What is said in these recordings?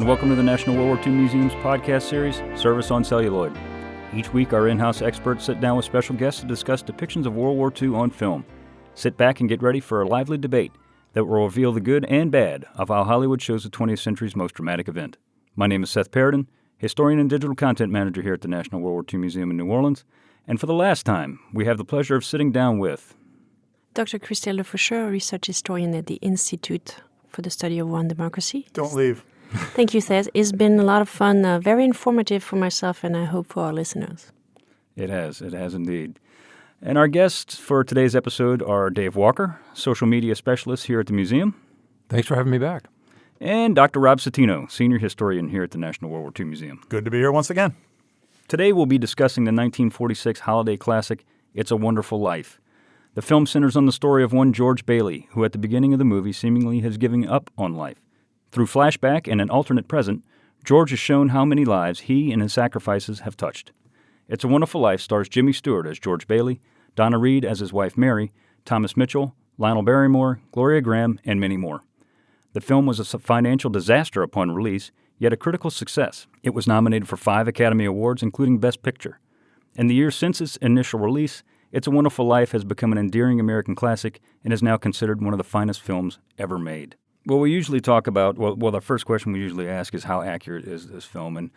and welcome to the National World War II Museum's podcast series, Service on Celluloid. Each week, our in-house experts sit down with special guests to discuss depictions of World War II on film. Sit back and get ready for a lively debate that will reveal the good and bad of how Hollywood shows the 20th century's most dramatic event. My name is Seth Paradin, historian and digital content manager here at the National World War II Museum in New Orleans, and for the last time, we have the pleasure of sitting down with Dr. Christelle Lefaucheur, research historian at the Institute for the Study of War and Democracy. Don't leave. Thank you, Seth. It's been a lot of fun, very informative for myself, and I hope for our listeners. It has indeed. And our guests for today's episode are Dave Walker, social media specialist here at the museum. Thanks for having me back. And Dr. Rob Citino, senior historian here at the National World War II Museum. Good to be here once again. Today we'll be discussing the 1946 holiday classic, It's a Wonderful Life. The film centers on the story of one George Bailey, who at the beginning of the movie seemingly has given up on life. Through flashback and an alternate present, George is shown how many lives he and his sacrifices have touched. It's a Wonderful Life stars Jimmy Stewart as George Bailey, Donna Reed as his wife Mary, Thomas Mitchell, Lionel Barrymore, Gloria Graham, and many more. The film was a financial disaster upon release, yet a critical success. It was nominated for 5 Academy Awards, including Best Picture. In the years since its initial release, It's a Wonderful Life has become an endearing American classic and is now considered one of the finest films ever made. Well, we usually talk about, the first question we usually ask is how accurate is this film? And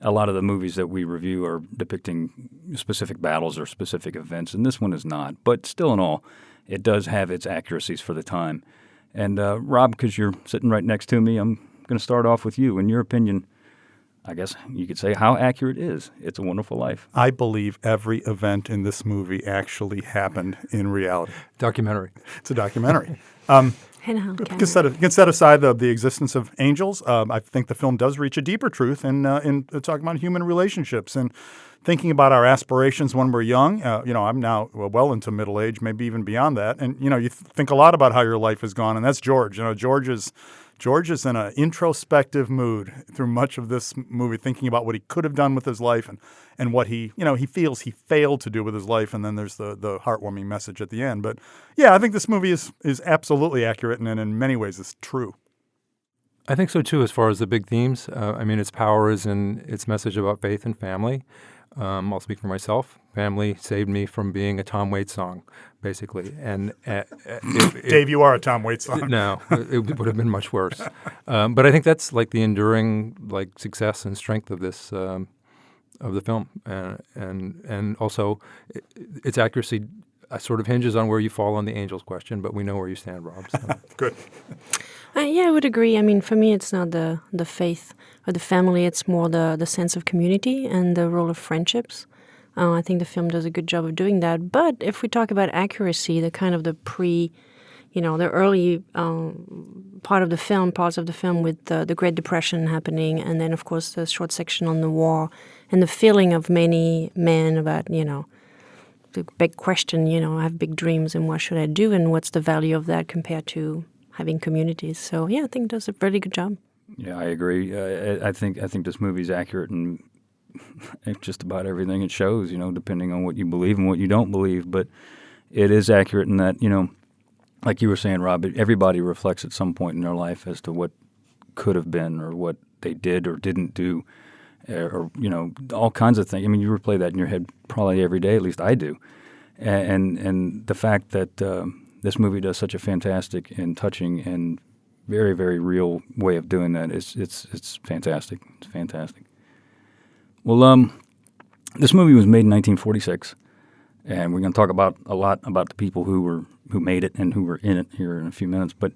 a lot of the movies that we review are depicting specific battles or specific events, and this one is not. But still in all, it does have its accuracies for the time. And Rob, because you're sitting right next to me, I'm going to start off with you. In your opinion, I guess you could say how accurate is It's a Wonderful Life? I believe every event in this movie actually happened in reality. Documentary. It's a documentary. You can set aside the existence of angels. I think the film does reach a deeper truth in talking about human relationships and thinking about our aspirations when we're young. I'm now well into middle age, maybe even beyond that. And, you think a lot about how your life has gone. And that's George. George is in an introspective mood through much of this movie, thinking about what he could have done with his life and what he feels he failed to do with his life. And then there's the heartwarming message at the end. But yeah, I think this movie is absolutely accurate and in many ways is true. I think so, too, as far as the big themes. Its power is in its message about faith and family. I'll speak for myself. Family saved me from being a Tom Waits song, basically. And Dave, you are a Tom Waits song. No, it would have been much worse. But I think that's like the enduring success and strength of this of the film, and also its accuracy sort of hinges on where you fall on the angels question. But we know where you stand, Rob. So. Good. I would agree. For me, it's not the faith or the family. It's more the sense of community and the role of friendships. I think the film does a good job of doing that. But if we talk about accuracy, the kind of the the early parts of the film with the Great Depression happening, and then, of course, the short section on the war and the feeling of many men about, the big question, I have big dreams and what should I do and what's the value of that compared to having communities. So, yeah, I think it does a really good job. Yeah, I agree. I think this movie is accurate in just about everything it shows, depending on what you believe and what you don't believe. But it is accurate in that, like you were saying, Rob, everybody reflects at some point in their life as to what could have been or what they did or didn't do or all kinds of things. You replay that in your head probably every day, at least I do. And the fact that this movie does such a fantastic and touching and very, very real way of doing that. It's fantastic. It's fantastic. Well, this movie was made in 1946, and we're going to talk a lot about the people who made it and who were in it here in a few minutes. But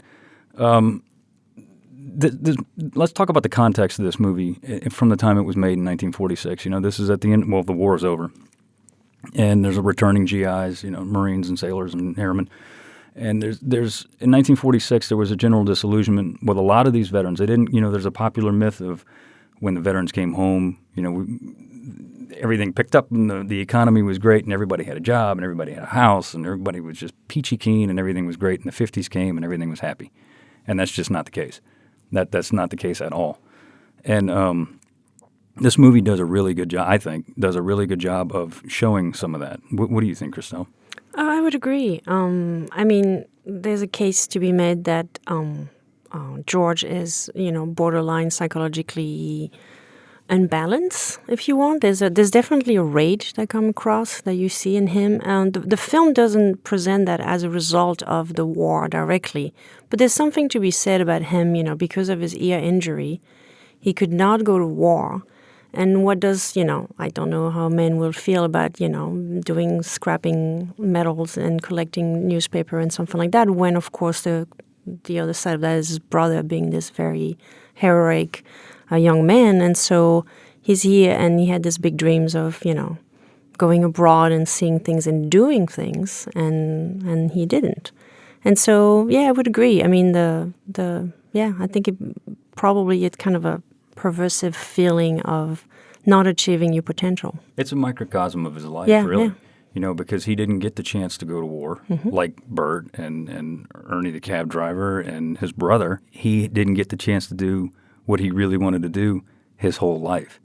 let's talk about the context of this movie from the time it was made in 1946. This is at the end. Well, the war is over, and there's a returning GIs, Marines and sailors and airmen. And there's in 1946 there was a general disillusionment with a lot of these veterans. They didn't, there's a popular myth of when the veterans came home, everything picked up and the economy was great and everybody had a job and everybody had a house and everybody was just peachy keen and everything was great and the 50s came and everything was happy. And that's just not the case. That's not the case at all. And this movie does a really good job, I think, of showing some of that. What do you think, Christelle? I would agree. There's a case to be made that George is, borderline psychologically unbalanced, if you want. There's definitely a rage that comes across that you see in him. And the film doesn't present that as a result of the war directly. But there's something to be said about him, because of his ear injury. He could not go to war. And what does, I don't know how men will feel about, doing scrapping metals and collecting newspaper and something like that, when, of course, the other side of that is his brother being this very heroic young man. And so he's here and he had these big dreams of, going abroad and seeing things and doing things, and he didn't. And so, I would agree. I mean, I think it's kind of a perversive feeling of not achieving your potential. It's a microcosm of his life, really. Yeah. Because he didn't get the chance to go to war like Bert and Ernie the cab driver and his brother. He didn't get the chance to do what he really wanted to do his whole life.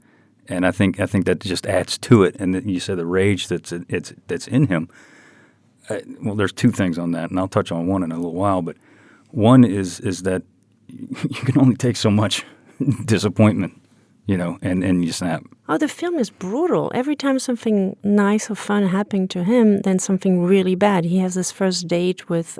And I think that just adds to it. And you said the rage that's in him. Well, there's two things on that, and I'll touch on one in a little while. But one is that you can only take so much disappointment, and you snap. Oh, the film is brutal. Every time something nice or fun happening to him, then something really bad. He has this first date with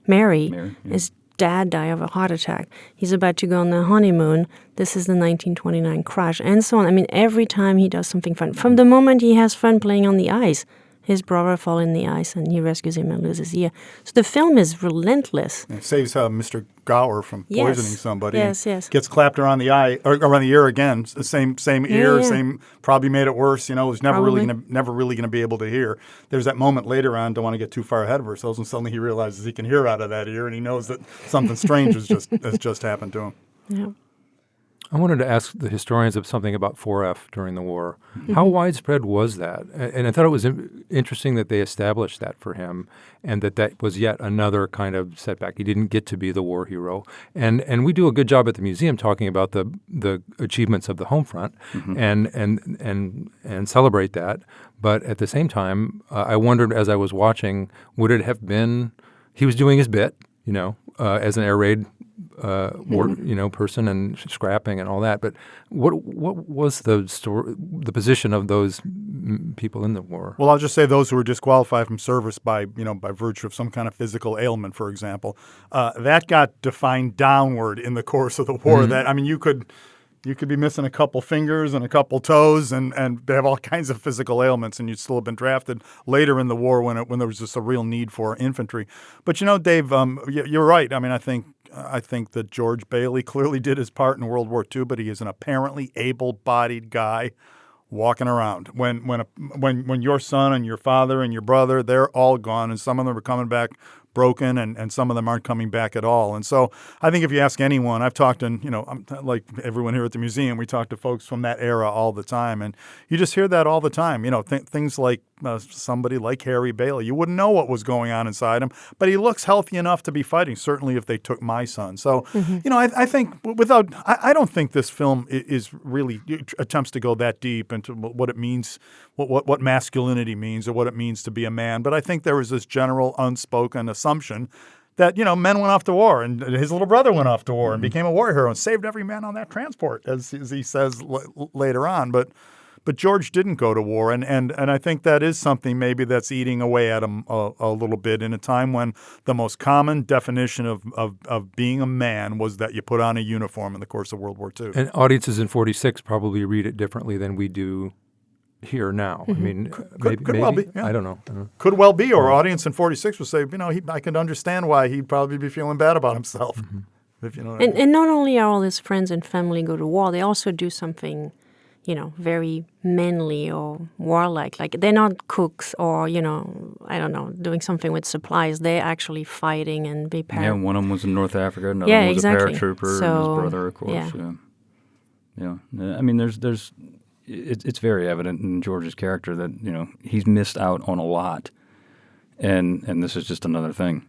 Mary. Yeah. His dad died of a heart attack. He's about to go on the honeymoon. This is the 1929 crash, and so on. I mean, every time he does something fun, from the moment he has fun playing on the ice, his brother falls in the ice and he rescues him and loses his ear. So the film is relentless. It saves Mr. Gower from poisoning somebody. Yes. Gets clapped around the eye or around the ear again. Same ear, same. Probably made it worse. Was never really gonna be able to hear. There's that moment later on. Don't want to get too far ahead of ourselves, and suddenly he realizes he can hear out of that ear, and he knows that something strange has just happened to him. Yeah. I wanted to ask the historians of something about 4F during the war. How widespread was that? And I thought it was interesting that they established that for him, and that was yet another kind of setback. He didn't get to be the war hero. And we do a good job at the museum talking about the achievements of the home front and celebrate that. But at the same time, I wondered as I was watching, would it have been he was doing his bit, as an air raid person and scrapping and all that. But what was the position of those people in the war? Well, I'll just say those who were disqualified from service by virtue of some kind of physical ailment, for example, that got defined downward in the course of the war. That you could be missing a couple fingers and a couple toes, and they have all kinds of physical ailments, and you'd still have been drafted later in the war when there was just a real need for infantry. But Dave, you're right. I think that George Bailey clearly did his part in World War II, but he is an apparently able-bodied guy walking around. When your son and your father and your brother, they're all gone, and some of them are coming back broken, and some of them aren't coming back at all. And so I think if you ask anyone, I've talked like everyone here at the museum, we talk to folks from that era all the time, and you just hear that all the time. Things like somebody like Harry Bailey, you wouldn't know what was going on inside him, but he looks healthy enough to be fighting, certainly if they took my son. So, I think I don't think this film is really attempts to go that deep into what it means, what masculinity means or what it means to be a man. But I think there was this general unspoken assumption that, men went off to war, and his little brother went off to war and became a war hero and saved every man on that transport, as he says later on. But George didn't go to war, and I think that is something maybe that's eating away at him a little bit in a time when the most common definition of being a man was that you put on a uniform in the course of World War II. And audiences in 46 probably read it differently than we do here now. I mean, could well be. Yeah. I don't know. Could well be. Or audience in 46 would say, I can understand why he'd probably be feeling bad about himself. If you know what I mean. And not only are all his friends and family go to war, they also do something, very manly or warlike. Like they're not cooks or, I don't know, doing something with supplies. They're actually fighting and be Yeah, one of them was in North Africa. Another one was exactly. a paratrooper, and his brother, of course. Yeah. I mean, it's very evident in George's character that, he's missed out on a lot. And this is just another thing.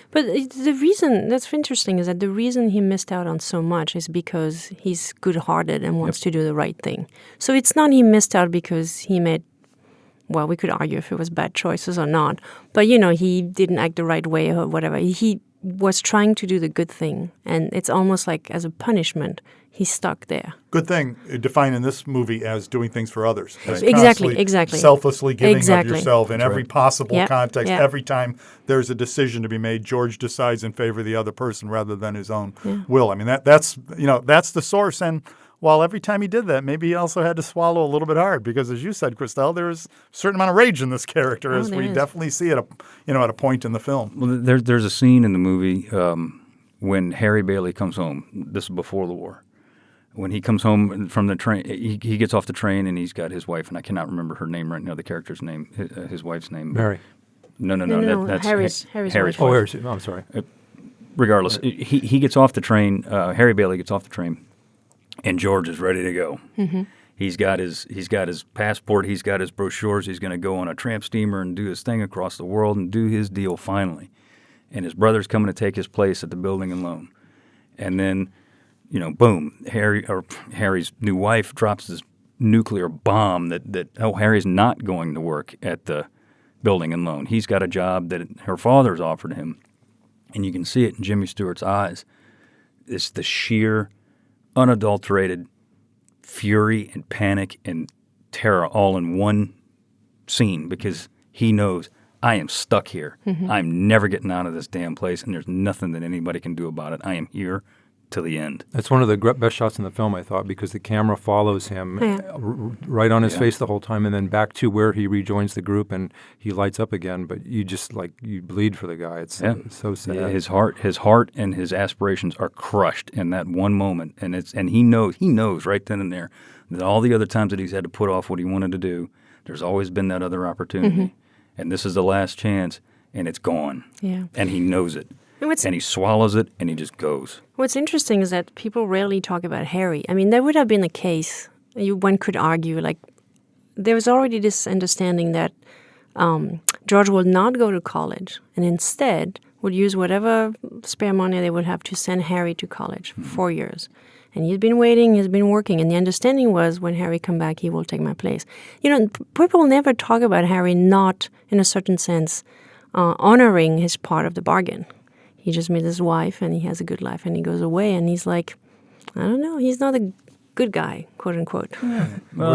But the reason that's interesting is that the reason he missed out on so much is because he's good-hearted and wants to do the right thing. So it's not he missed out because he made, well, we could argue if it was bad choices or not, but he didn't act the right way or whatever. He was trying to do the good thing, and it's almost like as a punishment, he's stuck there. Good thing defined in this movie as doing things for others. As Exactly, constantly exactly. Selflessly giving Exactly. of yourself in every possible Yeah, context. yeah. Every time there's a decision to be made, George decides in favor of the other person rather than his own will. I mean, that's the source. And while every time he did that, maybe he also had to swallow a little bit hard because, as you said, Christelle, there's a certain amount of rage in this character, as we definitely see at a point in the film. Well, there's a scene in the movie when Harry Bailey comes home. This is before the war. When he comes home from the train, he gets off the train and he's got his wife, and I cannot remember her name right now, the character's name, his wife's name. Mary. No. That's Harry's wife. Oh, Harry's. I'm sorry. Regardless, he gets off the train. Harry Bailey gets off the train, and George is ready to go. Mm-hmm. He's got his passport. He's got his brochures. He's going to go on a tramp steamer and do his thing across the world and do his deal finally. And his brother's coming to take his place at the building and loan. And then, boom, Harry's new wife drops this nuclear bomb that Harry's not going to work at the building and loan. He's got a job that her father's offered him. And you can see it in Jimmy Stewart's eyes. It's the sheer, unadulterated fury and panic and terror all in one scene because he knows, I am stuck here. Mm-hmm. I'm never getting out of this damn place, and there's nothing that anybody can do about it. I am here till the end. That's one of the best shots in the film, I thought, because the camera follows him right on his face the whole time, and then back to where he rejoins the group and he lights up again. But you just you bleed for the guy. It's so sad. Yeah, his heart and his aspirations are crushed in that one moment, and he knows right then and there that all the other times that he's had to put off what he wanted to do, there's always been that other opportunity, Mm-hmm. and this is the last chance, and it's gone. Yeah, and he knows it. And he swallows it, and he just goes. What's interesting is that people rarely talk about Harry. I mean, there would have been a case, one could argue, there was already this understanding that George would not go to college and instead would use whatever spare money they would have to send Harry to college for 4 years. And he's been waiting, he's been working, and the understanding was when Harry come back, he will take my place. People never talk about Harry not, in a certain sense, honoring his part of the bargain. He just met his wife, and he has a good life, and he goes away, and he's like, I don't know, he's not a good guy, quote unquote. Yeah. Well,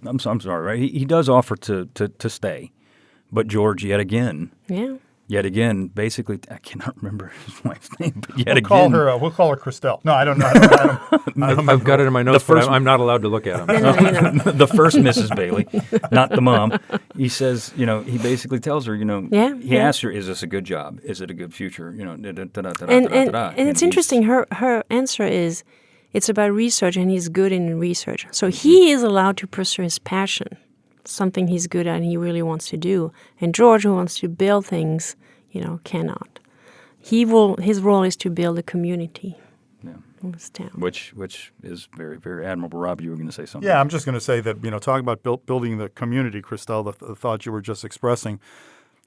I'm sorry, right? He does offer to stay, but George yet again, basically, I cannot remember his wife's name, but yet again, we'll call her Christelle. No, I don't know. I've got it in my notes, but I'm not allowed to look at him. The first Mrs. Bailey, not the mom. He says, he basically tells her, he asks her, is this a good job? Is it a good future? And it's interesting. Her answer is, it's about research, and he's good in research. So he is allowed to pursue his passion, something he's good at and he really wants to do. And George, who wants to build things, cannot. His role is to build a community. In this town. Which is very, very admirable. Rob, you were going to say something. Yeah, I'm just going to say that, talking about building the community, Christelle, the thought you were just expressing,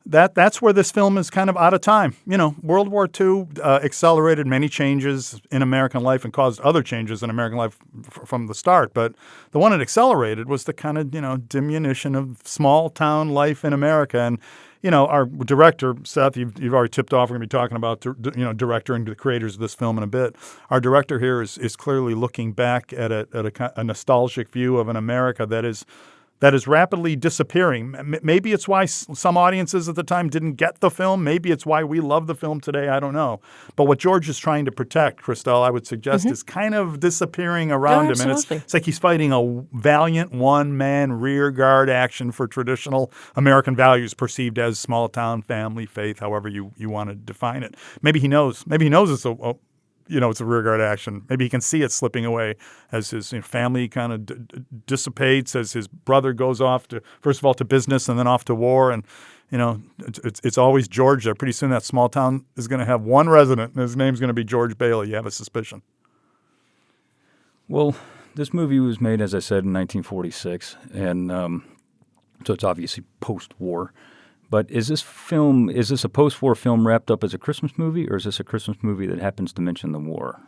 that's where this film is kind of out of time. World War II accelerated many changes in American life and caused other changes in American life from the start. But the one it accelerated was the kind of, diminution of small-town life in America. And, our director, Seth, you've already tipped off. We're going to be talking about, director and the creators of this film in a bit. Our director here is clearly looking back at a nostalgic view of an America that is rapidly disappearing. Maybe it's why some audiences at the time didn't get the film. Maybe it's why we love the film today. I don't know. But what George is trying to protect, Christelle, I would suggest, is kind of disappearing around him. And it's like he's fighting a valiant one-man rear-guard action for traditional American values perceived as small-town family, faith, however you want to define it. Maybe he knows. Maybe he knows it's it's a rearguard action. Maybe he can see it slipping away as his family kind of dissipates, as his brother goes off to, first of all, to business and then off to war. And, it's always George there. Pretty soon that small town is going to have one resident, and his name's going to be George Bailey. You have a suspicion. Well, this movie was made, as I said, in 1946, and so it's obviously post-war. But is this a post-war film wrapped up as a Christmas movie, or is this a Christmas movie that happens to mention the war?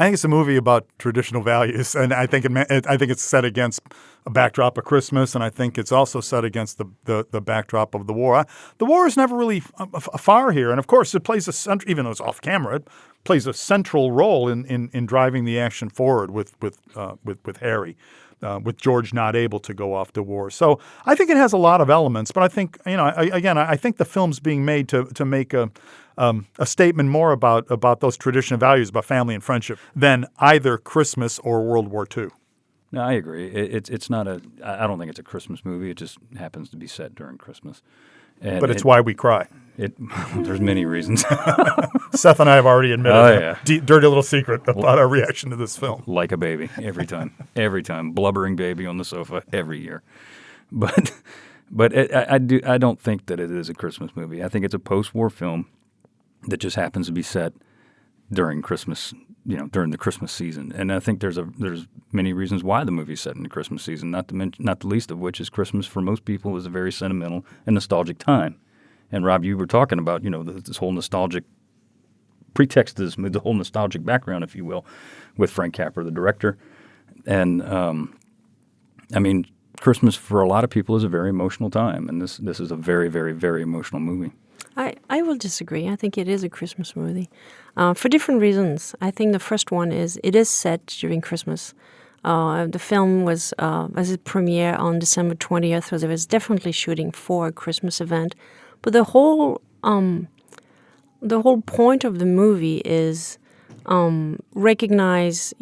I think it's a movie about traditional values, and I think it's set against a backdrop of Christmas, and I think it's also set against the backdrop of the war. The war is never really far here, and of course it plays even though it's off camera, it plays a central role in driving the action forward with Harry. With George not able to go off to war. So I think it has a lot of elements, but I think, I think the film's being made to make a statement more about those traditional values, about family and friendship, than either Christmas or World War II. No, I agree. It's not I don't think it's a Christmas movie. It just happens to be set during Christmas. But it's why we cry. There's many reasons. Seth and I have already admitted dirty little secret about our reaction to this film. Like a baby, every time, blubbering baby on the sofa every year. But I don't think that it is a Christmas movie. I think it's a post-war film that just happens to be set during Christmas, during the Christmas season. And I think there's many reasons why the movie's set in the Christmas season. Not the least of which is Christmas for most people is a very sentimental and nostalgic time. And Rob, you were talking about, this whole nostalgic pretext to this movie, the whole nostalgic background, if you will, with Frank Capra, the director. And Christmas for a lot of people is a very emotional time, and this is a very, very, very emotional movie. I will disagree. I think it is a Christmas movie for different reasons. I think the first one is it is set during Christmas. The film was as it premiere on December 20th, so there was definitely shooting for a Christmas event. But the whole point of the movie is recognize,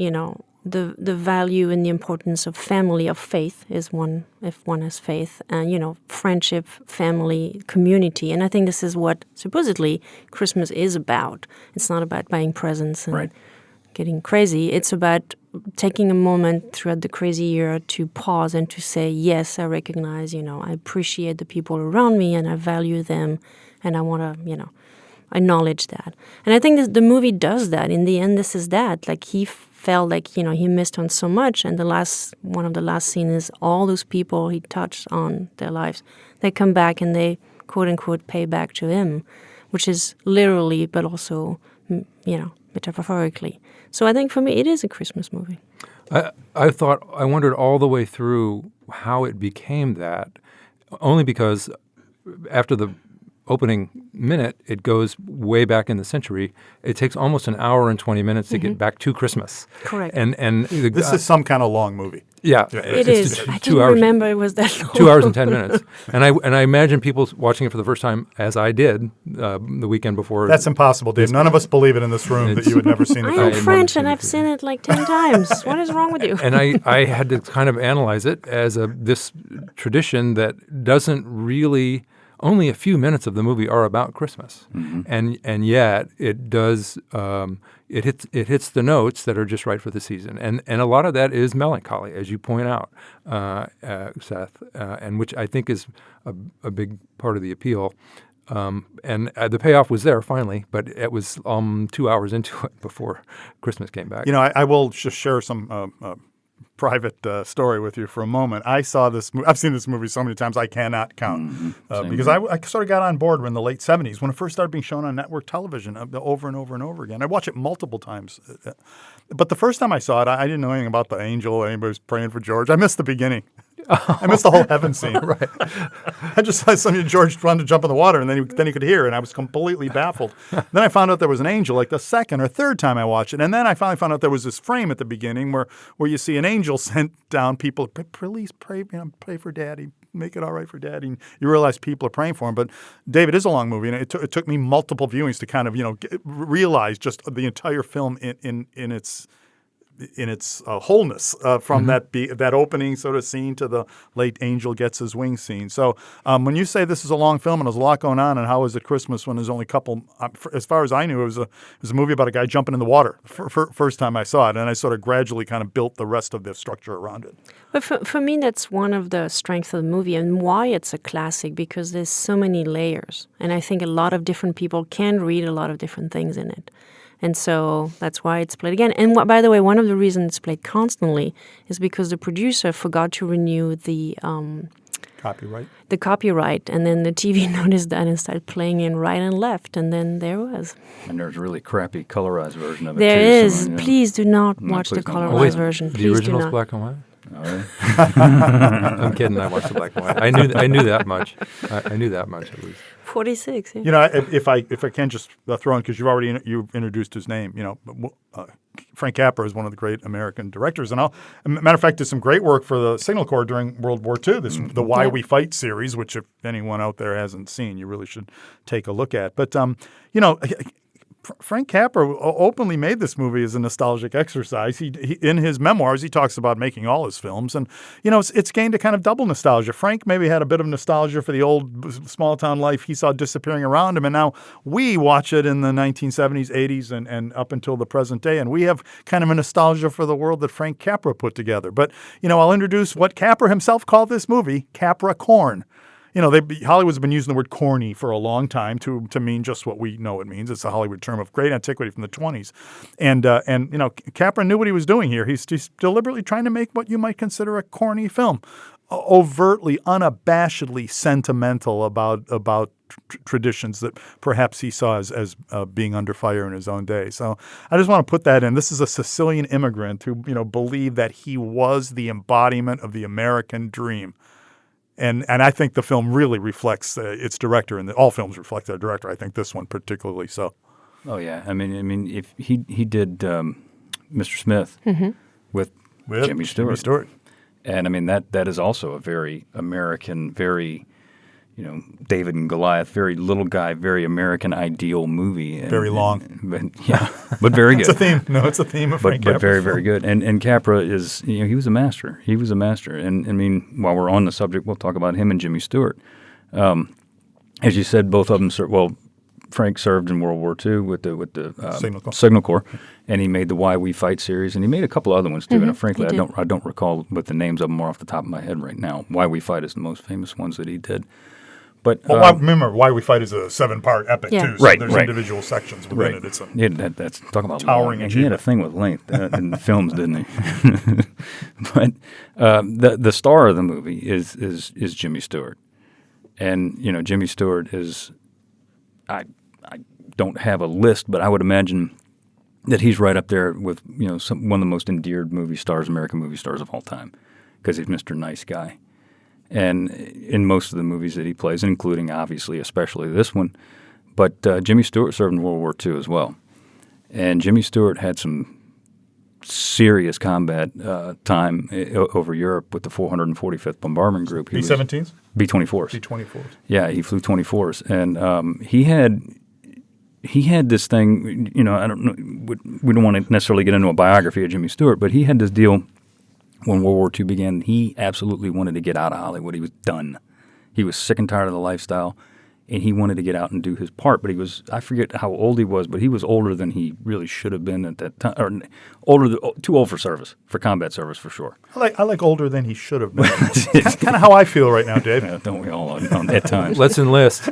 the value and the importance of family, of faith is one, if one has faith, and, friendship, family, community. And I think this is what supposedly Christmas is about. It's not about buying presents and getting crazy. It's about taking a moment throughout the crazy year to pause and to say, yes, I recognize, I appreciate the people around me and I value them and I want to, acknowledge that. And I think that the movie does that. In the end, this is that. Like he felt like, he missed on so much. And one of the last scenes is all those people he touched on their lives. They come back and they, quote unquote, pay back to him, which is literally, but also, metaphorically. So I think for me, it is a Christmas movie. I wondered all the way through how it became that, only because after the opening minute, it goes way back in the century. It takes almost an hour and 20 minutes to get back to Christmas. Correct. And this is some kind of long movie. Yeah, it is. I didn't remember it was that long. 2 hours and 10 minutes. And I imagine people watching it for the first time, as I did the weekend before. That's impossible, Dave. None of us believe it in this room that you had never seen the film. I am French and I've seen it like 10 times. What is wrong with you? And I had to kind of analyze it as this tradition that doesn't really. Only a few minutes of the movie are about Christmas, and yet it does. It hits the notes that are just right for the season, and a lot of that is melancholy, as you point out, Seth, and which I think is a big part of the appeal. And the payoff was there finally, but it was 2 hours into it before Christmas came back. I will just share some private story with you for a moment. I saw this movie. I've seen this movie so many times I cannot count because I sort of got on board in the late 70s when it first started being shown on network television over and over and over again. I watched it multiple times. But the first time I saw it, I didn't know anything about the angel. Anybody was praying for George. I missed the beginning. I missed the whole heaven scene. Right. I just saw George run to jump in the water, and then he could hear, and I was completely baffled. Then I found out there was an angel, like the second or third time I watched it, and then I finally found out there was this frame at the beginning where you see an angel sent down people. Please pray, pray for Daddy. Make it all right for Daddy. And you realize people are praying for him. But David, it is a long movie, and it took me multiple viewings to kind of realize just the entire film in its wholeness from that opening sort of scene to the late angel gets his wings scene. So when you say this is a long film and there's a lot going on, and how is it Christmas when there's only a couple? As far as I knew, it was a movie about a guy jumping in the water. First time I saw it, and I sort of gradually kind of built the rest of the structure around it. But for me, that's one of the strengths of the movie and why it's a classic, because there's so many layers, and I think a lot of different people can read a lot of different things in it. And so that's why it's played again. And by the way, one of the reasons it's played constantly is because the producer forgot to renew the Copyright. the copyright, and then the TV noticed that and started playing in right and left, and then there it was. And there's a really crappy colorized version of it There too. is. so, yeah. Please do not No, watch the please don't. colorized Oh, wait, version. The Please do original's not. black and white. All right. I'm kidding. I watched the black and white. I knew that much. I knew that much at least. 46. Yeah. You know, if I can just throw in, because you've introduced his name. You know, Frank Capra is one of the great American directors, and matter of fact, did some great work for the Signal Corps during World War II. The Why We Fight series, which if anyone out there hasn't seen, you really should take a look at. But you know, Frank Capra openly made this movie as a nostalgic exercise. He in his memoirs, he talks about making all his films, and you know, it's gained a kind of double nostalgia. Frank maybe had a bit of nostalgia for the old small town life he saw disappearing around him, and now we watch it in the 1970s, 80s, and up until the present day, and we have kind of a nostalgia for the world that Frank Capra put together. But you know, I'll introduce what Capra himself called this movie, Capra Corn. You know, Hollywood's been using the word corny for a long time to mean just what we know it means. It's a Hollywood term of great antiquity from the 20s. And you know, Capra knew what he was doing here. He's deliberately trying to make what you might consider a corny film, overtly, unabashedly sentimental about traditions that perhaps he saw as being under fire in his own day. So I just want to put that in. This is a Sicilian immigrant who, you know, believed that he was the embodiment of the American dream. And I think the film really reflects its director, and all films reflect their director. I think this one particularly so. Oh yeah, I mean, if he did Mr. Smith with Jimmy Stewart, and I mean that is also a very American, very, you know, David and Goliath, very little guy, very American ideal movie. Very long, but very good. It's a theme. No, it's a theme of Frank Capra. But very, very good. And Capra is, you know, he was a master. He was a master. And I mean, while we're on the subject, we'll talk about him and Jimmy Stewart. As you said, both of them Frank served in World War II with the Signal Corps, and he made the Why We Fight series, and he made a couple other ones too. And frankly, I don't recall what the names of them are off the top of my head right now. Why We Fight is the most famous ones that he did. But remember, Why We Fight is a 7-part epic too. So there's individual sections within it. It's that's talk about towering. And he had a thing with length in the films, didn't he? But the star of the movie is Jimmy Stewart, and you know, Jimmy Stewart is I don't have a list, but I would imagine that he's right up there with, you know, one of the most endeared American movie stars of all time, because he's Mr. Nice Guy. And in most of the movies that he plays, including obviously, especially this one, but Jimmy Stewart served in World War II as well. And Jimmy Stewart had some serious combat time over Europe with the 445th Bombardment Group. B-17s? B-24s. B-24s. Yeah, he flew 24s. And he had this thing, you know, I don't know, we don't want to necessarily get into a biography of Jimmy Stewart, but he had this deal. When World War II began, he absolutely wanted to get out of Hollywood. He was done. He was sick and tired of the lifestyle, and he wanted to get out and do his part. But I forget how old he was, but he was older than he really should have been at that time, or too old for combat service for sure. I like older than he should have been. That's kind of how I feel right now, Dave. Yeah, don't we all at times? Let's enlist.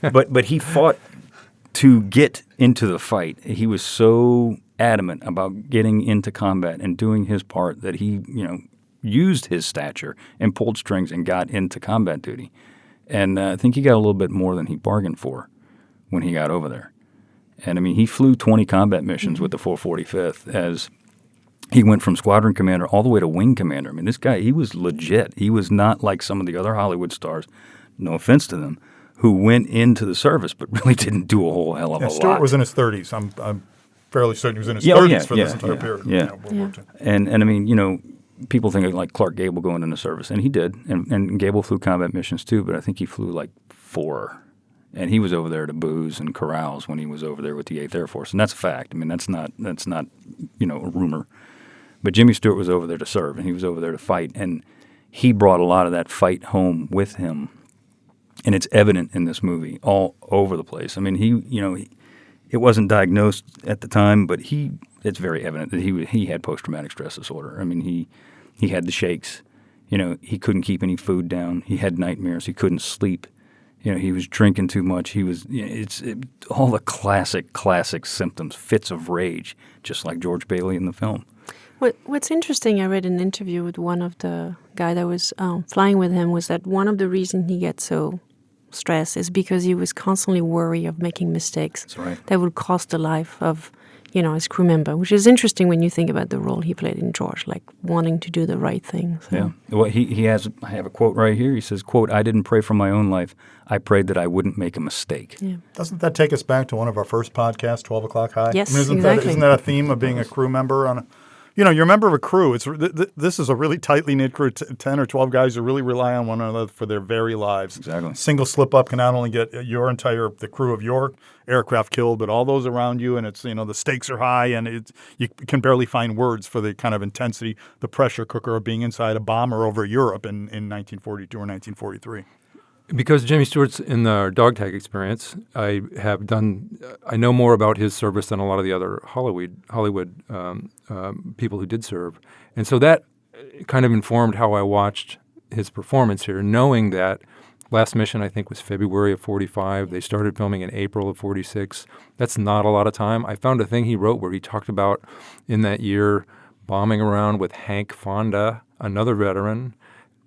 But he fought to get into the fight. He was so adamant about getting into combat and doing his part that he, you know, used his stature and pulled strings and got into combat duty. And I think he got a little bit more than he bargained for when he got over there. And I mean, he flew 20 combat missions with the 445th as he went from squadron commander all the way to wing commander. I mean, this guy, he was legit. He was not like some of the other Hollywood stars, no offense to them, who went into the service but really didn't do a whole hell of a lot. Stewart was in his 30s. I'm fairly certain he was in his 30s for this entire period. Yeah. World War II. And I mean, you know, people think of like Clark Gable going into service, and he did. And Gable flew combat missions too, but I think he flew like 4. And he was over there to booze and carouse when he was over there with the 8th Air Force. And that's a fact. I mean, that's not you know, a rumor. But Jimmy Stewart was over there to serve, and he was over there to fight. And he brought a lot of that fight home with him. And it's evident in this movie all over the place. I mean, it wasn't diagnosed at the time, but it's very evident that he had post-traumatic stress disorder. I mean, he had the shakes. You know, he couldn't keep any food down. He had nightmares. He couldn't sleep. You know, he was drinking too much. All the classic symptoms, fits of rage, just like George Bailey in the film. What's interesting, I read an interview with one of the guy that was flying with him, was that one of the reasons he gets so stressed is because he was constantly worried of making mistakes that would cost the life of, his crew member, which is interesting when you think about the role he played in George, like wanting to do the right thing. So. Yeah. Well, I have a quote right here. He says, quote, "I didn't pray for my own life. I prayed that I wouldn't make a mistake." Yeah. Doesn't that take us back to one of our first podcasts, 12 O'Clock High? Yes, isn't exactly. Isn't that a theme of being a crew member on a... you're a member of a crew. This is a really tightly knit crew, 10 or 12 guys who really rely on one another for their very lives. Exactly. Single slip up can not only get the crew of your aircraft killed, but all those around you. And it's, the stakes are high, and you can barely find words for the kind of intensity, the pressure cooker of being inside a bomber over Europe in 1942 or 1943. Because Jimmy Stewart's in the dog tag experience, I know more about his service than a lot of the other Hollywood people who did serve. And so that kind of informed how I watched his performance here, knowing that last mission, I think, was February of 45. They started filming in April of 46. That's not a lot of time. I found a thing he wrote where he talked about in that year bombing around with Hank Fonda, another veteran,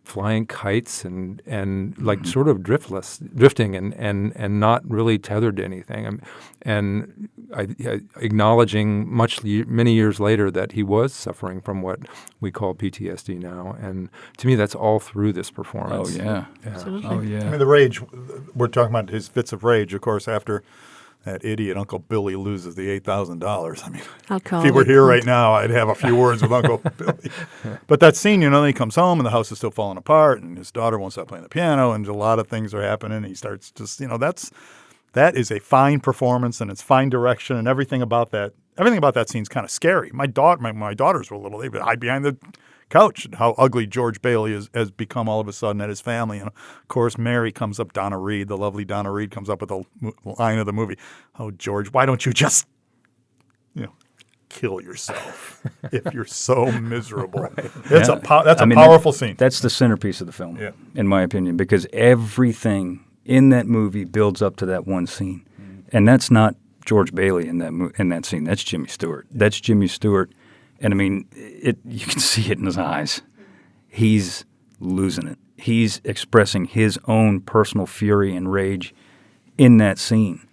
flying kites and like sort of drifting and not really tethered to anything, and acknowledging many years later that he was suffering from what we call PTSD now, and to me that's all through this performance. Oh yeah, absolutely. Oh yeah. I mean, the rage. We're talking about his fits of rage, of course, after that idiot Uncle Billy loses the $8,000. I mean, if he were here right now, I'd have a few words with Uncle Billy. But that scene, then he comes home and the house is still falling apart, and his daughter won't stop playing the piano, and a lot of things are happening. He starts just, that is a fine performance, and it's fine direction, and everything about that scene's kind of scary. My daughters were little; they would hide behind the couch. How ugly George Bailey has become all of a sudden at his family. And of course, Mary comes up, Donna Reed, the lovely Donna Reed, comes up with the line of the movie, "Oh, George, why don't you just, kill yourself if you're so miserable?" Right. That's a powerful scene. That's the centerpiece of the film, in my opinion, because everything in that movie builds up to that one scene. And that's not George Bailey in that scene. That's Jimmy Stewart. That's Jimmy Stewart. And I mean, you can see it in his eyes. He's losing it. He's expressing his own personal fury and rage in that scene.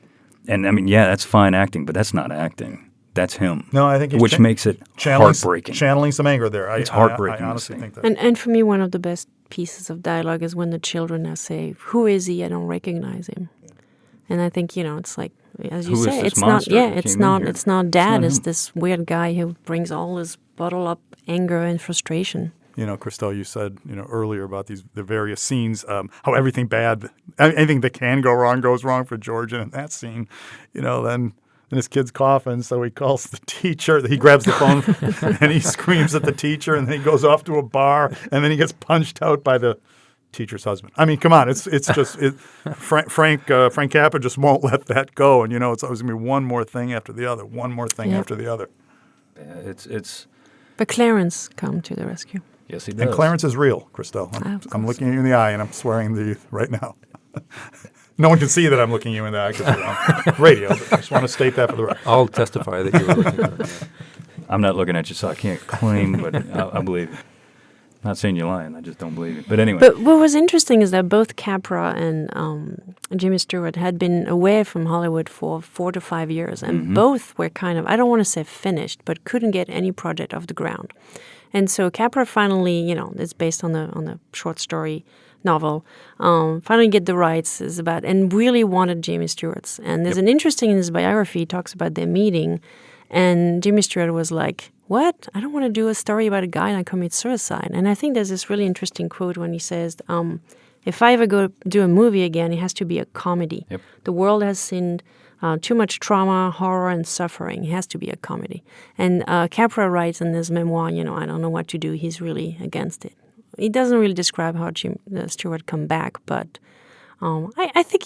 And I mean, that's fine acting, but that's not acting. That's him. No, I think which makes it heartbreaking. Channeling some anger there. It's heartbreaking. I honestly think that. And for me, one of the best pieces of dialogue is when the children now say, "Who is he? I don't recognize him." And I think, it's like, as you say, it's not dad. It's this weird guy who brings all his bottled up anger and frustration. Christelle, you said, earlier about the various scenes, how anything that can go wrong goes wrong for George. And in that scene, then his kid's coughing, so he calls the teacher. He grabs the phone and he screams at the teacher, and then he goes off to a bar, and then he gets punched out by the teacher's husband. I mean, come on, it's just Frank Capra just won't let that go, and it's always gonna be one more thing after the other, after the other. Yeah, it's. But Clarence come to the rescue. Yes, he does. And Clarence is real, Christelle. I'm looking you in the eye, and I'm swearing to you right now. No one can see that I'm looking you in the eye because we're on radio. But I just want to state that for the record. I'll testify that you were looking at me. I'm not looking at you, so I can't claim, but I believe you. Not saying you're lying. I just don't believe you. But anyway. But what was interesting is that both Capra and Jimmy Stewart had been away from Hollywood for 4 to 5 years, and both were kind of, I don't want to say finished, but couldn't get any project off the ground. And so Capra finally, it's based on the short story novel, finally get the rights and really wanted Jimmy Stewart's. And there's an interesting in his biography, he talks about their meeting, and Jimmy Stewart was like, "What? I don't want to do a story about a guy that commits suicide." And I think there's this really interesting quote when he says, if I ever go do a movie again, it has to be a comedy. Yep. The world has seen too much trauma, horror, and suffering. It has to be a comedy. And Capra writes in his memoir, I don't know what to do. He's really against it. He doesn't really describe how Stewart come back, but I think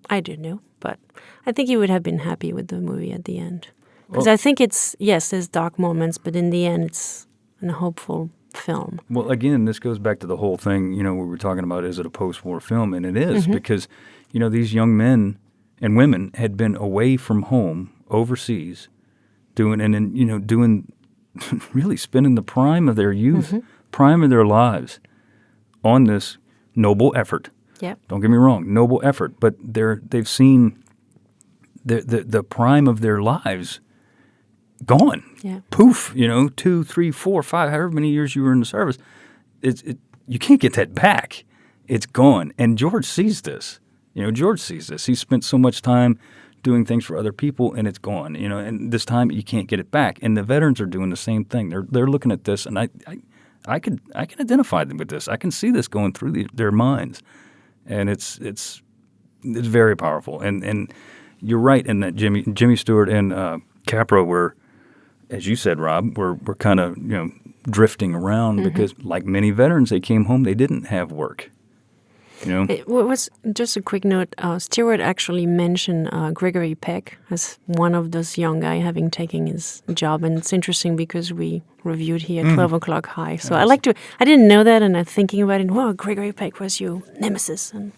I don't know, but I think he would have been happy with the movie at the end. Because I think there's dark moments, but in the end, it's a hopeful film. Well, again, this goes back to the whole thing, we were talking about, is it a post-war film? And it is, because, these young men and women had been away from home, overseas, doing really spending the prime of their youth, prime of their lives on this noble effort. Yep. Don't get me wrong, noble effort, but they've seen the prime of their lives gone. Yeah. Poof, 2, 3, 4, 5, however many years you were in the service. You can't get that back. It's gone. And George sees this. George sees this. He spent so much time doing things for other people, and it's gone. And this time you can't get it back. And the veterans are doing the same thing. They're looking at this, and I can identify them with this. I can see this going through their minds, and it's very powerful. And you're right in that Jimmy Stewart and Capra were, as you said, Rob, we're kind of drifting around because, like many veterans, they came home, they didn't have work. It was just a quick note. Stewart actually mentioned Gregory Peck as one of those young guy having taken his job, and it's interesting because we reviewed here at 12 o'clock high. So I didn't know that, and I'm thinking about it. Wow, Gregory Peck was your nemesis, and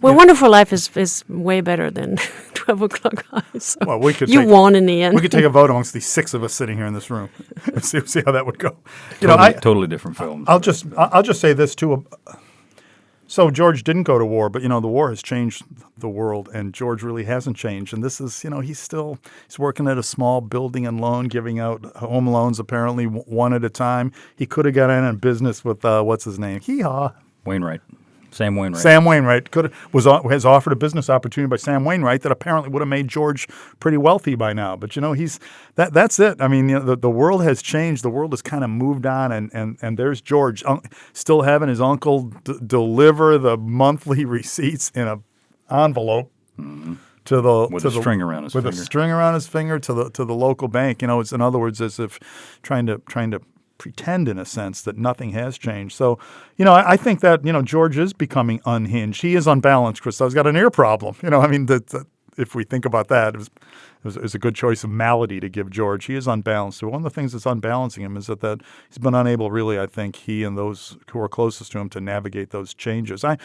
Wonderful Life is way better than 12 o'clock high. So well, we could won in the end. We could take a vote amongst the 6 of us sitting here in this room and see how that would go. Totally different films. I'll just say this too. So George didn't go to war, but the war has changed the world, and George really hasn't changed. And this is, he's working at a small building and loan, giving out home loans apparently one at a time. He could have got in business with what's his name? Hee-haw. Sam Wainwright. Sam Wainwright has offered a business opportunity by Sam Wainwright that apparently would have made George pretty wealthy by now. But that's it. I mean, the world has changed. The world has kind of moved on, and there's George still having his uncle deliver the monthly receipts in an envelope with a string around his finger to the local bank. It's in other words as if trying to pretend in a sense that nothing has changed. So, I think that, George is becoming unhinged. He is unbalanced. Christoph's got an ear problem. If we think about that, it was a good choice of malady to give George. He is unbalanced. So one of the things that's unbalancing him is that he's been unable really, I think, he and those who are closest to him to navigate those changes. I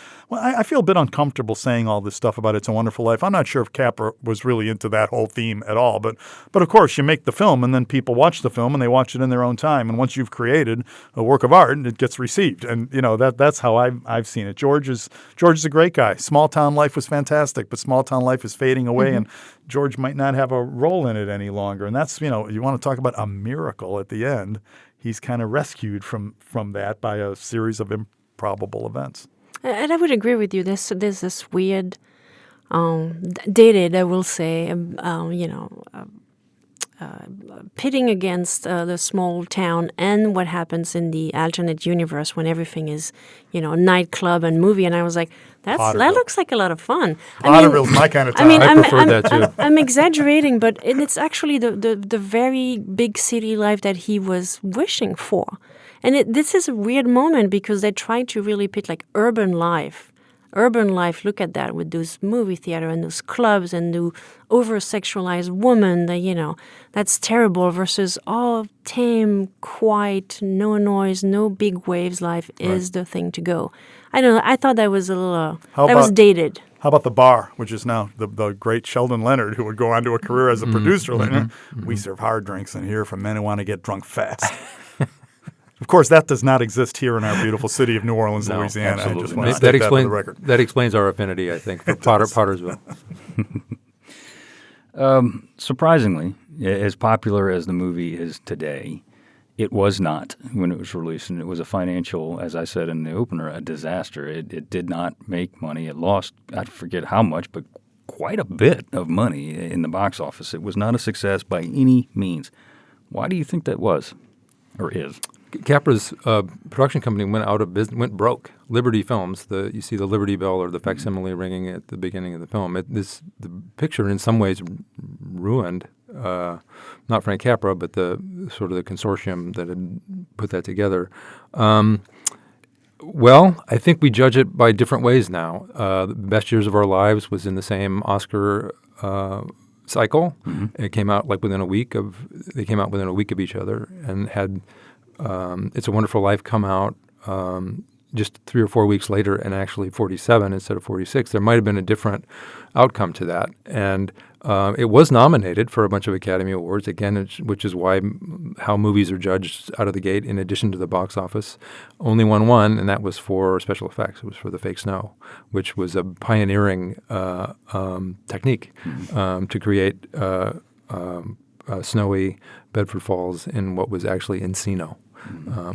feel a bit uncomfortable saying all this stuff about It's a Wonderful Life. I'm not sure if Capra was really into that whole theme at all. But of course, you make the film and then people watch the film and they watch it in their own time. And once you've created a work of art, it gets received. And, that's how I've seen it. George is a great guy. Small Town Life was fantastic, but Small Town Life is fading away, and George might not have a role in it any longer. And that's, you want to talk about a miracle at the end. He's kind of rescued from that by a series of improbable events. And I would agree with you. There's this weird, dated, I will say, pitting against the small town and what happens in the alternate universe when everything is, a nightclub and movie. And I was like, that looks like a lot of fun. Potterville's my kind of town. I prefer that too. I'm exaggerating, but it's actually the very big city life that he was wishing for. And this is a weird moment because they try to really pit like urban life, look at that with those movie theater and those clubs and the over-sexualized woman that, that's terrible versus tame, quiet, no noise, no big waves life is the thing to go. I don't know. I thought that was a little, was dated. How about the bar, which is now the great Sheldon Leonard, who would go on to a career as a producer later. We serve hard drinks in here for men who want to get drunk fast. Of course, that does not exist here in our beautiful city of New Orleans, Louisiana. Absolutely. I just want to state that for the record. That explains our affinity, I think, for Pottersville. Surprisingly, as popular as the movie is today, it was not when it was released, and it was a financial, as I said in the opener, a disaster. It did not make money. It lost, I forget how much, but quite a bit of money in the box office. It was not a success by any means. Why do you think that was or is? Capra's production company went out of business, went broke. Liberty Films, you see the Liberty Bell or the facsimile ringing at the beginning of the film. The picture in some ways ruined, not Frank Capra, but the sort of the consortium that had put that together. Well, I think we judge it by different ways now. The Best Years of Our Lives was in the same Oscar cycle. It came out within a week of each other, and had It's a Wonderful Life come out just 3 or 4 weeks later and actually 47 instead of 46, there might have been a different outcome to that. And it was nominated for a bunch of Academy Awards, again, which is why how movies are judged out of the gate, in addition to the box office. Only won one, and that was for special effects. It was for the fake snow, which was a pioneering technique to create snowy Bedford Falls in what was actually Encino.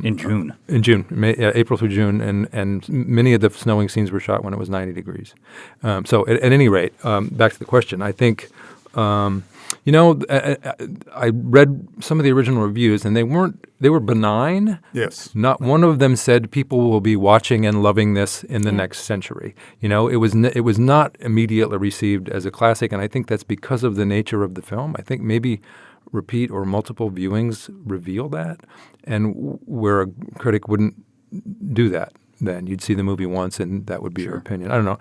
In June. In June, April through June, and many of the snowing scenes were shot when it was 90 degrees. So at any rate, back to the question, I think, I read some of the original reviews, and they were benign. Yes. Not one of them said people will be watching and loving this in the next century. It was not immediately received as a classic, and I think that's because of the nature of the film. I think maybe repeat or multiple viewings reveal that, and where a critic wouldn't do that, then you'd see the movie once and that would be your opinion. I don't know.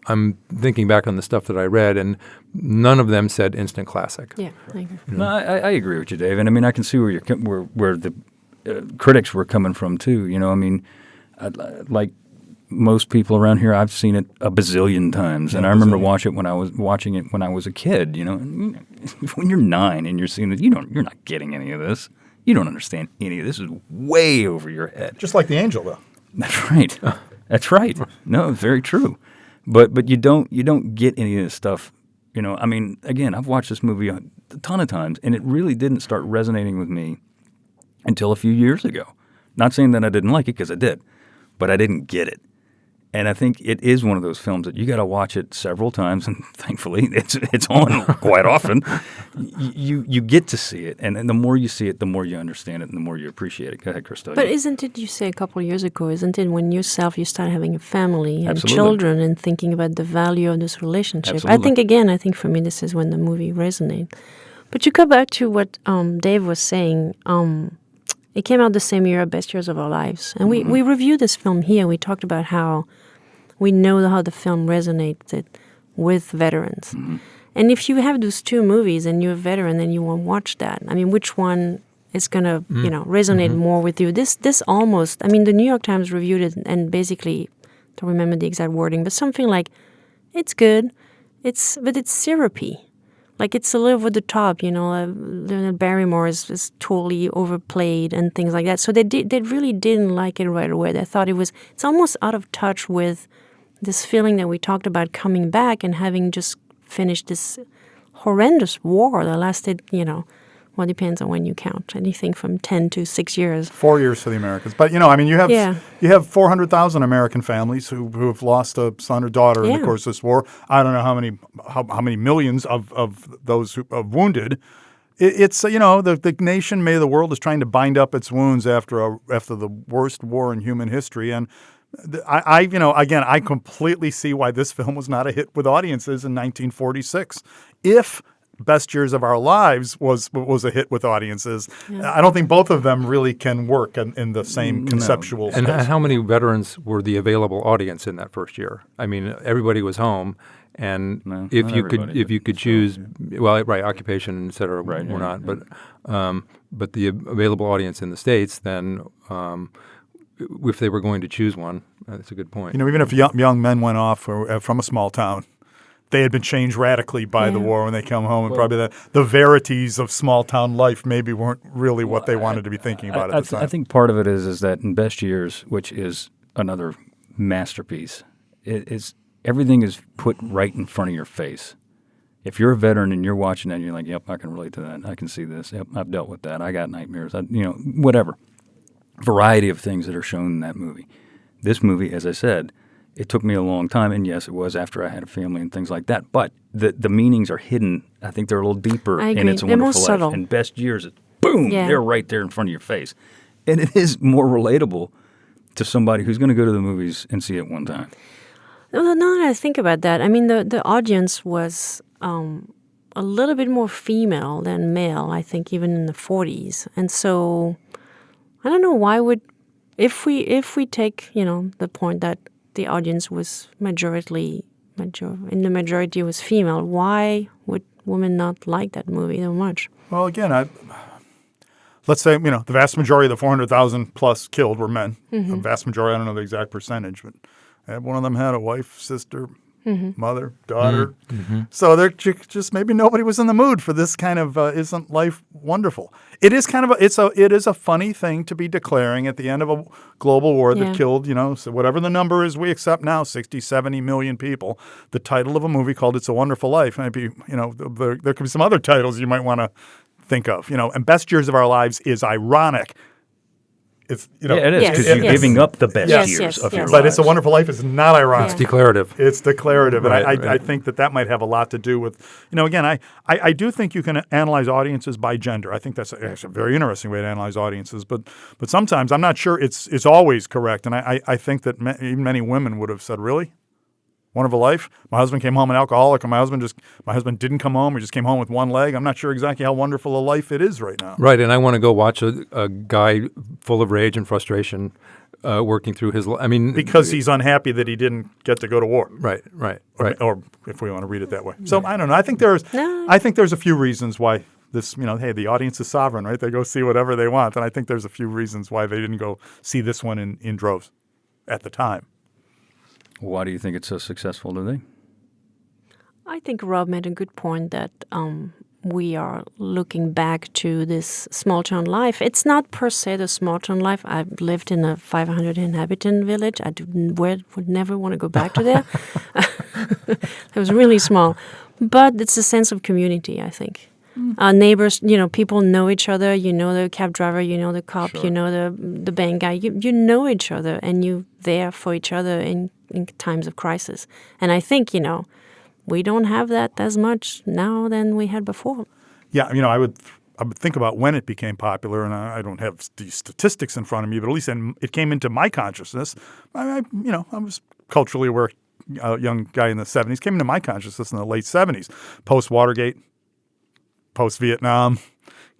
I'm thinking back on the stuff that I read, and none of them said instant classic. Yeah, I agree. No, I agree with you, Dave. And I mean, I can see where where the critics were coming from too. I mean, like most people around here, I've seen it a bazillion times, and I remember watching it when I was a kid. When you're 9 and you're seeing it, you're not getting any of this. You don't understand any of this. This is way over your head. Just like The Angel, though. That's right. That's right. No, very true. But you don't get any of this stuff. I mean, again, I've watched this movie a ton of times, and it really didn't start resonating with me until a few years ago. Not saying that I didn't like it, because I did, but I didn't get it. And I think it is one of those films that you got to watch it several times, and thankfully it's on quite often. You get to see it, and the more you see it, the more you understand it, and the more you appreciate it. Go ahead, Crystal. But isn't it, you say a couple of years ago, isn't it when you start having a family and Absolutely. children and thinking about the value of this relationship? Absolutely. I think for me this is when the movie resonates. But you go back to what Dave was saying. It came out the same year, Best Years of Our Lives. And we reviewed this film here. We talked about how we know how the film resonated with veterans. Mm-hmm. And if you have those two movies and you're a veteran and you want to watch that, I mean, which one is going to, resonate more with you? This almost, I mean, the New York Times reviewed it and basically, I don't remember the exact wording, but something like, it's good, but it's syrupy. Like, it's a little over the top, Barrymore is totally overplayed and things like that. So they really didn't like it right away. They thought it's almost out of touch with this feeling that we talked about coming back and having just finished this horrendous war that lasted, well, depends on when you count. Anything from 10 to 6 years. 4 years for the Americans. But, you have 400,000 American families who have lost a son or daughter in the course of this war. I don't know how many millions of those who are wounded. It's the nation, the world is trying to bind up its wounds after the worst war in human history. And I completely see why this film was not a hit with audiences in 1946. If Best Years of Our Lives was a hit with audiences, I don't think both of them really can work in the same conceptual space. And how many veterans were the available audience in that first year? I mean, everybody was home, and if you could choose, occupation, et cetera, were not, but the available audience in the States, then if they were going to choose one, that's a good point. Even if young men went off from a small town, they had been changed radically by the war when they come home, and probably the verities of small town life maybe weren't really what they wanted to be thinking about at the time. I think part of it is that in Best Years, which is another masterpiece, everything is put right in front of your face. If you're a veteran and you're watching that, and you're like, "Yep, I can relate to that. I can see this. Yep, I've dealt with that. I got nightmares. Whatever." Variety of things that are shown in that movie. This movie, as I said, it took me a long time, and yes, it was after I had a family and things like that. But the meanings are hidden. I think they're a little deeper in It's a Wonderful Life. Subtle. And Best Years, boom, they're right there in front of your face. And it is more relatable to somebody who's going to go to the movies and see it one time. Well, now that I think about that, I mean, the audience was a little bit more female than male, I think, even in the 40s. And so I don't know why if we take, the point that the audience was majority was female, why would women not like that movie so much? Well, again, let's say, the vast majority of the 400,000 plus killed were men. The vast majority, I don't know the exact percentage, but one of them had a wife, sister, mother, daughter. So they're just maybe nobody was in the mood for this kind of isn't life wonderful. It is kind of it is a funny thing to be declaring at the end of a global war that killed, so whatever the number is we accept now, 60, 70 million people. The title of a movie called It's a Wonderful Life. Maybe, there could be some other titles you might want to think of, and Best Years of Our Lives is ironic. It's, it is, because you're giving up the best years of your lives. But It's a Wonderful Life is not ironic. It's declarative. It's declarative. Right, And I think that might have a lot to do with, again, I do think you can analyze audiences by gender. I think that's actually a very interesting way to analyze audiences. But sometimes I'm not sure it's always correct. And I think that even many women would have said, really? Wonderful Life? My husband came home an alcoholic, or my husband didn't come home, or just came home with one leg. I'm not sure exactly how wonderful a life it is right now. Right, and I want to go watch a guy full of rage and frustration working through his life. I mean, because he's unhappy that he didn't get to go to war. Right. Or if we want to read it that way. So I don't know. I think there's a few reasons why this, hey, the audience is sovereign, right? They go see whatever they want. And I think there's a few reasons why they didn't go see this one in droves at the time. Why do you think it's so successful today? I think Rob made a good point that we are looking back to this small town life. It's not per se the small town life. I've lived in a 500 inhabitant village. I would never want to go back to there. It was really small. But it's a sense of community, I think. Neighbors, people know each other. You know the cab driver, you know the cop, you know the bank guy. You know each other, and you're there for each other in times of crisis. And I think, we don't have that as much now than we had before. Yeah, I would think about when it became popular, and I don't have these statistics in front of me, but at least it came into my consciousness. I was culturally aware, a young guy in the 70s, came into my consciousness in the late 70s, post-Watergate, post-Vietnam.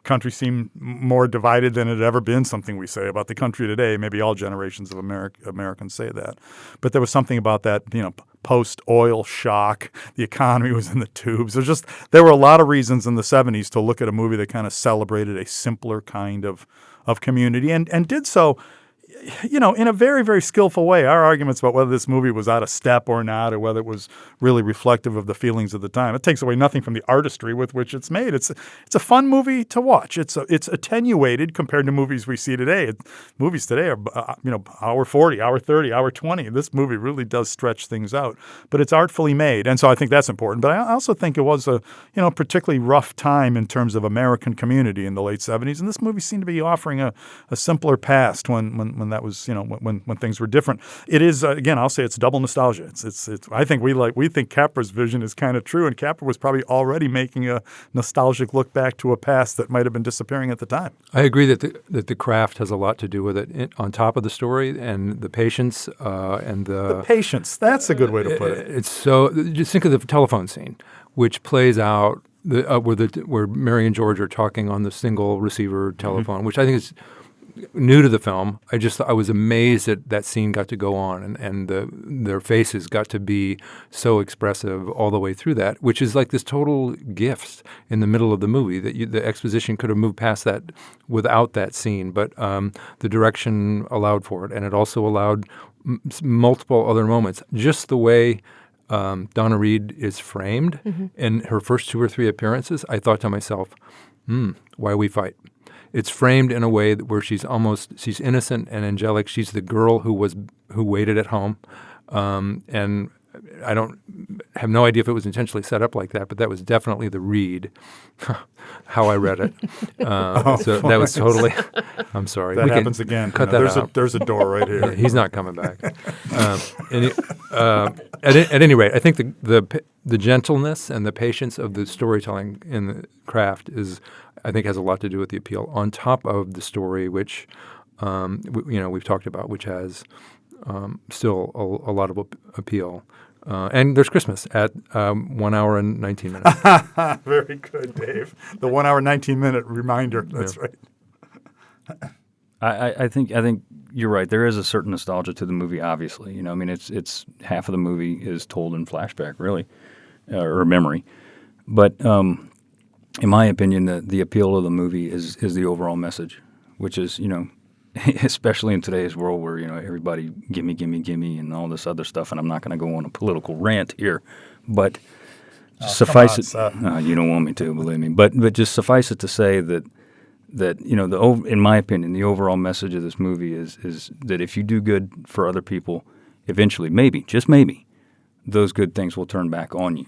Country seemed more divided than it had ever been, something we say about the country today. Maybe all generations of Americans say that. But there was something about that, post-oil shock. The economy was in the tubes. There were a lot of reasons in the 70s to look at a movie that kind of celebrated a simpler kind of community and did so, in a very, very skillful way. Our arguments about whether this movie was out of step or not, or whether it was really reflective of the feelings of the time, it takes away nothing from the artistry with which it's made. It's a fun movie to watch. It's attenuated compared to movies we see today. Movies today are hour 40, hour 30, hour 20. This movie really does stretch things out, but it's artfully made, and so I think that's important. But I also think it was a particularly rough time in terms of American community in the late 70s, and this movie seemed to be offering a simpler past when that was, when things were different. It is, again, I'll say it's double nostalgia. It's I think we think Capra's vision is kind of true, and Capra was probably already making a nostalgic look back to a past that might have been disappearing at the time. I agree that the craft has a lot to do with it, on top of the story and the patience and the patience. That's a good way to put it. It's so, just think of the telephone scene, which plays out where Mary and George are talking on the single receiver telephone, which I think is new to the film. I was amazed that that scene got to go on, and their faces got to be so expressive all the way through that, which is like this total gift in the middle of the movie that the exposition could have moved past that without that scene, but the direction allowed for it, and it also allowed multiple other moments. Just the way Donna Reed is framed in her first 2 or 3 appearances, I thought to myself, why we fight? It's framed in a way where she's innocent and angelic. She's the girl who waited at home, and I don't have no idea if it was intentionally set up like that, but that was definitely the read, how I read it. So that was totally. I'm sorry. That happens again. Cut that out. There's a door right here. Yeah, he's not coming back. At any rate, I think the gentleness and the patience of the storytelling in the craft has a lot to do with the appeal. On top of the story, which we've talked about, which has still a lot of appeal. And there's Christmas at 1 hour and 19 minutes. Very good, Dave. The 1 hour 19-minute reminder. That's right. I think you're right. There is a certain nostalgia to the movie. Obviously, it's half of the movie is told in flashback, really, or memory. But in my opinion, the appeal of the movie is the overall message, which is, especially in today's world where, everybody gimme, gimme, gimme and all this other stuff, and I'm not going to go on a political rant here, but suffice it, you don't want me to, believe me, but just suffice it to say that in my opinion, the overall message of this movie is that if you do good for other people, eventually, maybe, just maybe, those good things will turn back on you.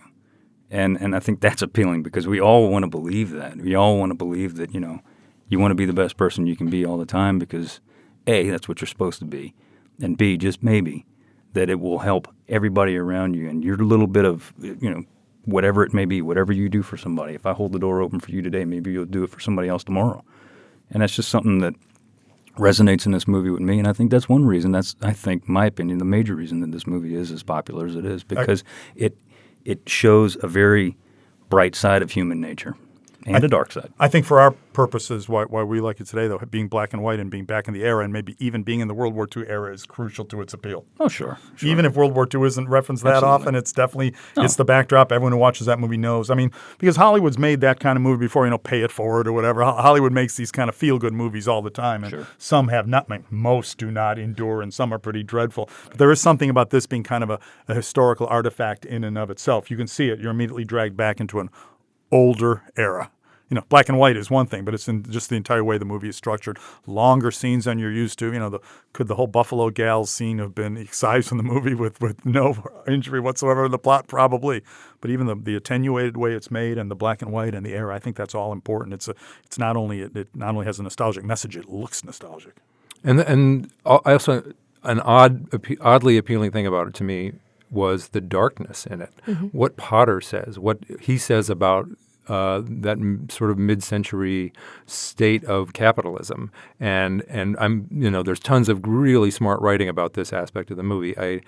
And I think that's appealing because we all want to believe that. We all want to believe that, you want to be the best person you can be all the time because, A, that's what you're supposed to be, and B, just maybe, that it will help everybody around you and your little bit of, whatever it may be, whatever you do for somebody. If I hold the door open for you today, maybe you'll do it for somebody else tomorrow. And that's just something that resonates in this movie with me, and I think that's one reason. That's, I think, my opinion, the major reason that this movie is as popular as it is, because it shows a very bright side of human nature and a dark side. I think for our purposes, why we like it today, though, being black and white and being back in the era and maybe even being in the World War II era is crucial to its appeal. Oh, sure. Even if World War II isn't referenced that often, it's definitely it's the backdrop. Everyone who watches that movie knows. I mean, because Hollywood's made that kind of movie before, Pay It Forward or whatever. Hollywood makes these kind of feel-good movies all the time, and some have not. Most do not endure, and some are pretty dreadful. But there is something about this being kind of a historical artifact in and of itself. You can see it. You're immediately dragged back into an older era. Black and white is one thing, but it's in just the entire way the movie is structured. Longer scenes than you're used to. Could the whole Buffalo Gals scene have been excised from the movie with no injury whatsoever in the plot? Probably. But even the attenuated way it's made and the black and white and the era, I think that's all important. It not only has a nostalgic message, it looks nostalgic. And I also an oddly appealing thing about it to me was the darkness in it. Mm-hmm. What Potter says, what he says about that sort of mid-century state of capitalism, and I'm there's tons of really smart writing about this aspect of the movie. I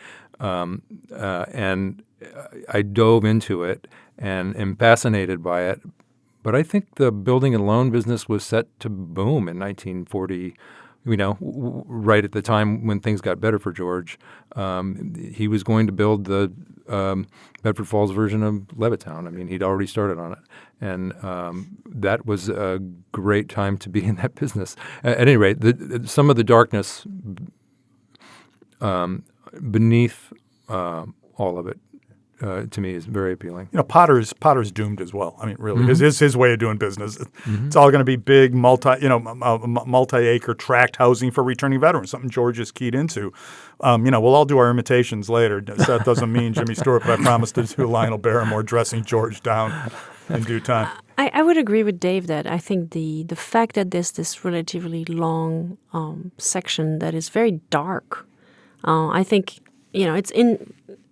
dove into it and am fascinated by it, but I think the building and loan business was set to boom in 1940. Right at the time when things got better for George, he was going to build the Bedford Falls version of Levittown. I mean, he'd already started on it. And that was a great time to be in that business. At any rate, some of the darkness beneath all of it, to me, is very appealing. Potter's doomed as well. I mean, really, his way of doing business. It's all going to be big, multi-acre tract housing for returning veterans. Something George is keyed into. We'll all do our imitations later. That doesn't mean Jimmy Stewart, but I promised to do Lionel Barrymore dressing George down in due time. I would agree with Dave that I think the fact that there's this relatively long section that is very dark, I think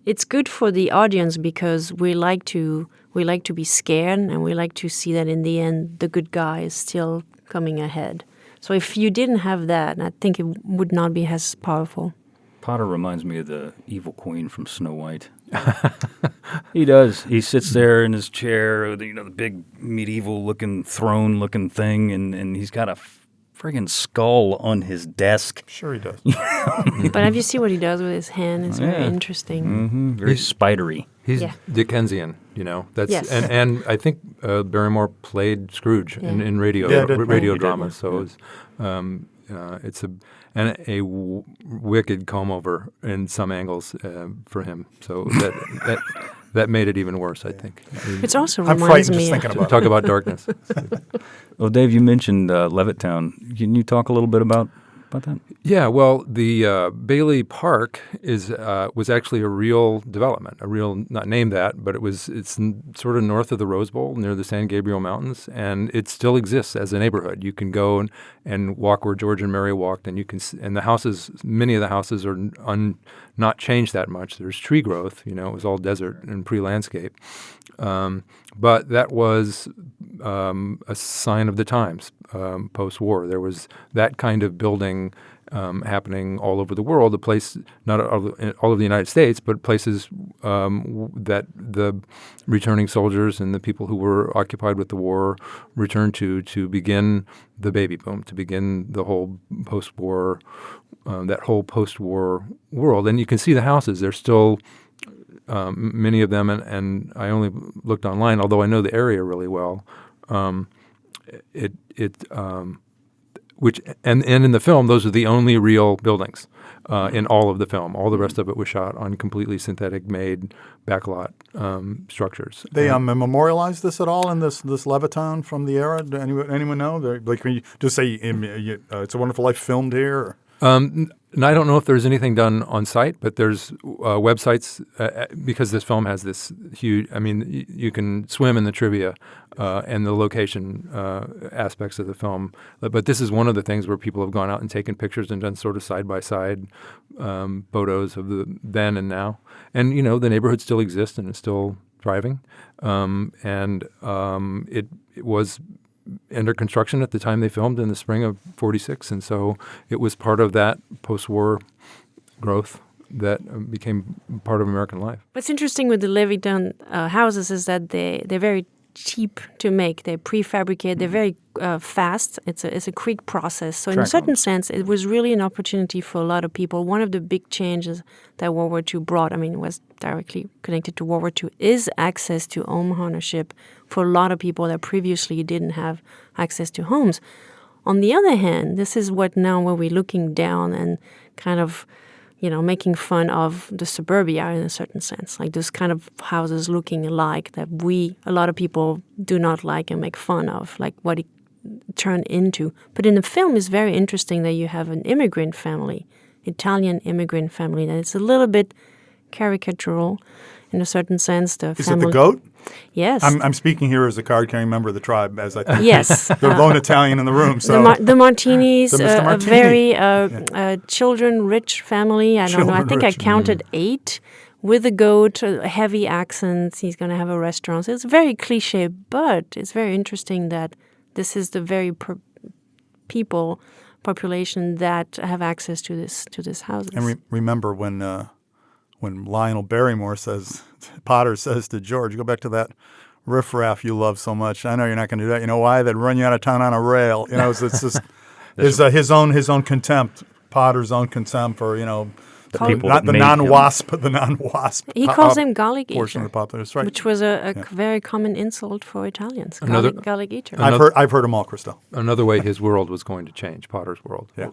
it's good for the audience because we like to be scared and we like to see that in the end the good guy is still coming ahead. So if you didn't have that, I think it would not be as powerful. Potter reminds me of the evil queen from Snow White. He does. He sits there in his chair, the big medieval-looking throne-looking thing, and he's got a friggin' skull on his desk. Sure he does. But have you seen what he does with his hand? It's very interesting. Mm-hmm. Very spidery. He's Dickensian, That's yes. and I think Barrymore played Scrooge in radio drama. So it's a wicked comb over in some angles for him. So that made it even worse, I think. It also I'm reminds frightened me just thinking about talk about darkness. Well, Dave, you mentioned Levittown. Can you talk a little bit about that? Yeah, well, the Bailey Park was actually a real development, not named that, but it's sort of north of the Rose Bowl near the San Gabriel Mountains, and it still exists as a neighborhood. You can go and walk where George and Mary walked, and the houses, many of the houses are not changed that much. There's tree growth, it was all desert and pre-landscape. But that was a sign of the times post-war. There was that kind of building happening all over the world, a place, not all over the United States, but places that the returning soldiers and the people who were occupied with the war returned to begin the baby boom, to begin the whole post-war, that whole post-war world. And you can see the houses. They're still many of them, and I only looked online, although I know the area really well, Which and in the film, those are the only real buildings in all of the film. All the rest of it was shot on completely synthetic made backlot structures. They memorialize this at all in this Levittown from the era? Do anyone know? Like, can you just say It's a Wonderful Life filmed here? Or? And I don't know if there's anything done on site, but there's websites because this film has this huge. I mean, you can swim in the trivia and the location aspects of the film. But this is one of the things where people have gone out and taken pictures and done sort of side by side photos of the then and now. And the neighborhood still exists and it's still thriving. It was under construction at the time they filmed in the spring of '46, and so it was part of that post-war growth that became part of American life. What's interesting with the Levittown houses is that they're very cheap to make. They're prefabricated. They're very fast. It's a quick process. So in a certain sense, it was really an opportunity for a lot of people. One of the big changes that World War II brought, was directly connected to World War II, is access to home ownership for a lot of people that previously didn't have access to homes. On the other hand, this is where we're looking down and kind of making fun of the suburbia in a certain sense, like those kind of houses looking alike that a lot of people do not like and make fun of, like what it turned into. But in the film, it's very interesting that you have an immigrant family, Italian immigrant family, that it's a little bit caricatural in a certain sense. Is it the goat? Yes. I'm speaking here as a card-carrying member of the tribe, as I think. Yes. The lone Italian in the room. So the Martinis, a Martini. very children-rich family. I don't know. I think I counted 8 with a goat, heavy accents. He's going to have a restaurant. So it's very cliche, but it's very interesting that this is the very population that have access to this houses. And remember when Lionel Barrymore Potter says to George, go back to that riffraff you love so much. I know you're not going to do that. You know why? They'd run you out of town on a rail. It's just his own contempt, Potter's own contempt for the non-wasp. He calls them garlic portion eater, of the populace, right? Which was a very common insult for Italians. Garlic eater. I've heard them all, Christelle. Another way his world was going to change, Potter's world. Yeah.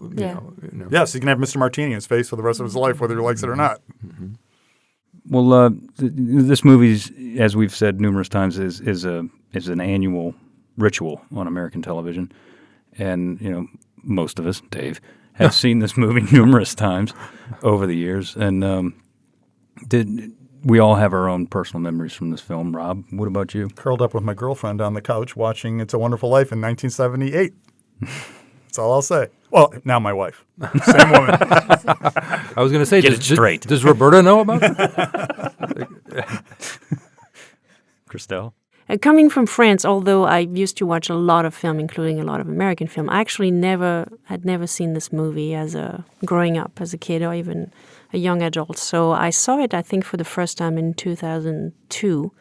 Yes, he can have Mr. Martini in his face for the rest of his life, whether he likes it or not. Mm-hmm. Well, this movie, as we've said numerous times, is an annual ritual on American television, and most of us, Dave, have seen this movie numerous times over the years, and we all have our own personal memories from this film. Rob, what about you? Curled up with my girlfriend on the couch watching It's a Wonderful Life in 1978. That's all I'll say. Well, now my wife. Same woman. I was going to say, Get it straight. Does Roberta know about it? Christelle? Coming from France, although I used to watch a lot of film, including a lot of American film, I actually had never seen this movie growing up as a kid or even a young adult. So I saw it, I think, for the first time in 2002.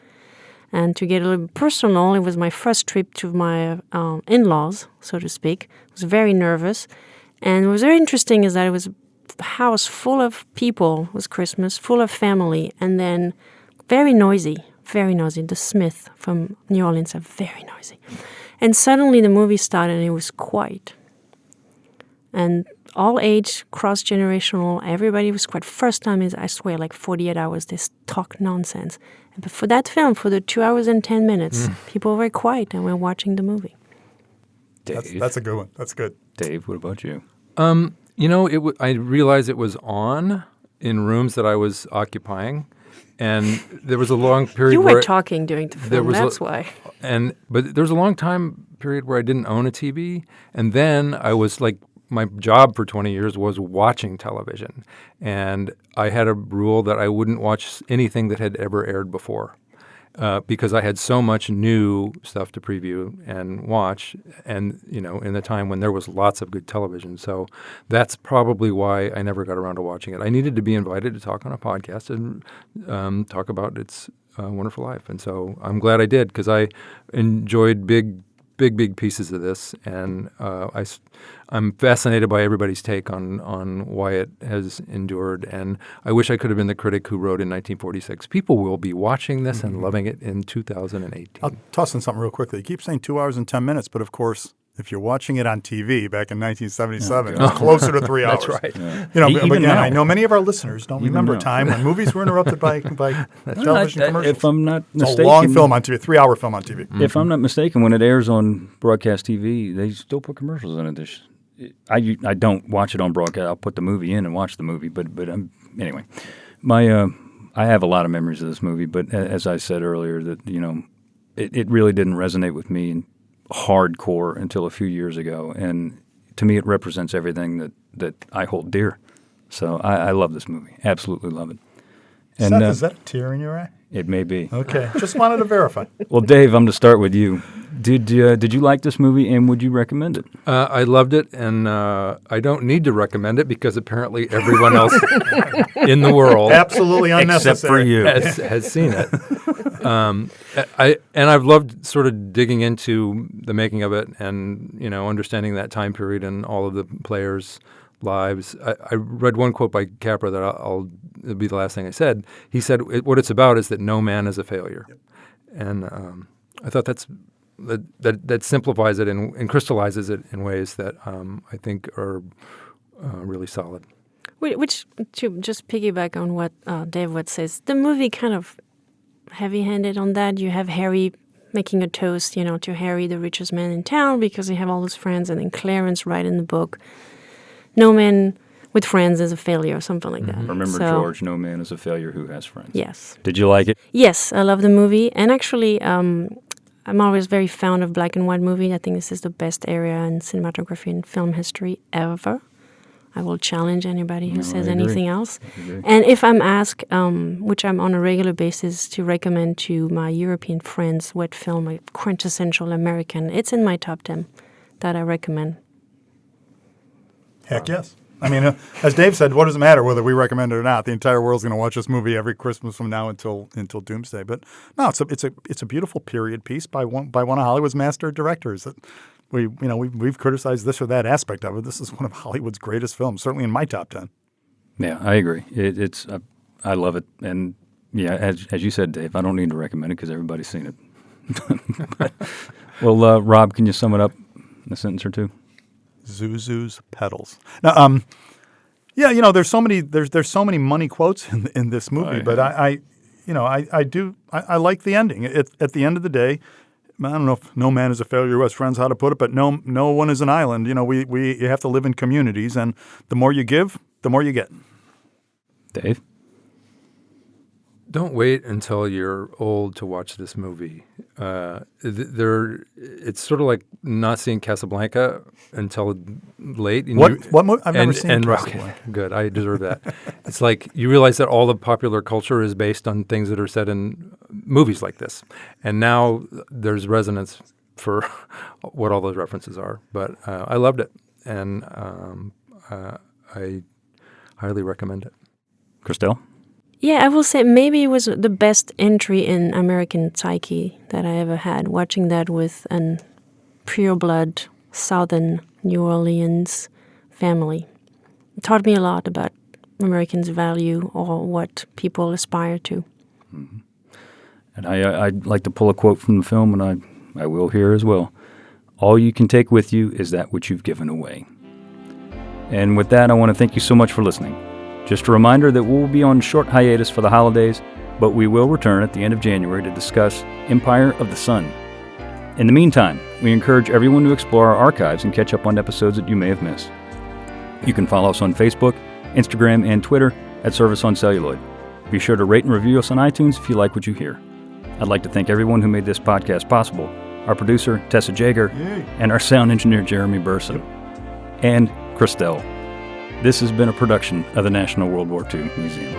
And to get a little personal, it was my first trip to my in-laws, so to speak. I was very nervous. And what was very interesting is that it was a house full of people. It was Christmas, full of family, and then very noisy. Very noisy. The Smiths from New Orleans are very noisy. And suddenly the movie started and it was quiet. And all age, cross-generational, everybody was quiet. First time is, I swear, like 48 hours, they talk nonsense. But for that film, for the 2 hours and 10 minutes, people were quiet and were watching the movie. Dave. That's a good one. That's good. Dave, what about you? I realized it was on in rooms that I was occupying. And there was a long period You where were talking during the film, that's why. But there was a long time period where I didn't own a TV. And then I was like, my job for 20 years was watching television. And I had a rule that I wouldn't watch anything that had ever aired before because I had so much new stuff to preview and watch and, in a time when there was lots of good television. So that's probably why I never got around to watching it. I needed to be invited to talk on a podcast and talk about It's Wonderful Life. And so I'm glad I did because I enjoyed big big pieces of this, and I'm fascinated by everybody's take on why it has endured. And I wish I could have been the critic who wrote in 1946. People will be watching this and loving it in 2018. I'll toss in something real quickly. You keep saying 2 hours and 10 minutes, but of course, if you're watching it on TV back in 1977, it's closer to 3 hours. That's right. Yeah. You know, Even but again, now. I know many of our listeners don't remember a time when movies were interrupted by television commercials. If I'm not It's mistaken, a long film on TV, 3-hour film on TV. If I'm not mistaken, when it airs on broadcast TV, they still put commercials in it. I don't watch it on broadcast. I'll put the movie in and watch the movie. But anyway, I have a lot of memories of this movie. But as I said earlier, that it really didn't resonate with me hardcore until a few years ago, and to me, it represents everything that I hold dear. So I love this movie. Absolutely love it. And Seth, is that a tear in your eye? It may be. Okay, just wanted to verify. Well, Dave, I'm to start with you. Did you like this movie, and would you recommend it? I loved it, and I don't need to recommend it because apparently everyone else in the world, Absolutely unnecessary. Except for you. has seen it. I've loved sort of digging into the making of it, and understanding that time period and all of the players' lives. I read one quote by Capra that it'll be the last thing I said. He said, "What it's about is that no man is a failure," and I thought that simplifies it and crystallizes it in ways that I think are really solid. Which, to just piggyback on what Dave Wood says, the movie kind of heavy-handed on that. You have Harry making a toast, to Harry, the richest man in town, because he have all his friends, and then Clarence write in the book, no man with friends is a failure, or something like that. Remember, George, no man is a failure who has friends. Yes. Did you like it? Yes, I love the movie, and actually, I'm always very fond of black and white movie. I think this is the best area in cinematography and film history ever. I will challenge anybody who says anything else. And if I'm asked, which I'm on a regular basis, to recommend to my European friends what film, a quintessential American, it's in my top 10 that I recommend. Heck yes. I mean, as Dave said, what does it matter whether we recommend it or not? The entire world's going to watch this movie every Christmas from now until Doomsday. But no, it's a beautiful period piece by one of Hollywood's master directors. That we've criticized this or that aspect of it. This is one of Hollywood's greatest films, certainly in my top 10. Yeah, I agree. I love it, and yeah, as you said, Dave, I don't need to recommend it because everybody's seen it. Well, Rob, can you sum it up in a sentence or two? Zuzu's pedals. Now, there's so many money quotes in this movie, but I like the ending. At the end of the day, I don't know if no man is a failure who has friends, how to put it, but no one is an island. You have to live in communities, and the more you give, the more you get. Dave? Don't wait until you're old to watch this movie. It's sort of like not seeing Casablanca until late. What movie? I've never seen Casablanca. Okay, good, I deserve that. It's like you realize that all the popular culture is based on things that are said in movies like this. And now there's resonance for what all those references are. But I loved it, and I highly recommend it. Christelle? Yeah, I will say maybe it was the best entry in American psyche that I ever had, watching that with an pure blood Southern New Orleans family. It taught me a lot about Americans' value or what people aspire to. Mm-hmm. And I'd like to pull a quote from the film, and I will here as well. All you can take with you is that which you've given away. And with that, I want to thank you so much for listening. Just a reminder that we'll be on short hiatus for the holidays, but we will return at the end of January to discuss Empire of the Sun. In the meantime, we encourage everyone to explore our archives and catch up on episodes that you may have missed. You can follow us on Facebook, Instagram, and Twitter at Service on Celluloid. Be sure to rate and review us on iTunes if you like what you hear. I'd like to thank everyone who made this podcast possible, our producer, Tessa Jager, and our sound engineer, Jeremy Burson, and Christelle. This has been a production of the National World War II Museum.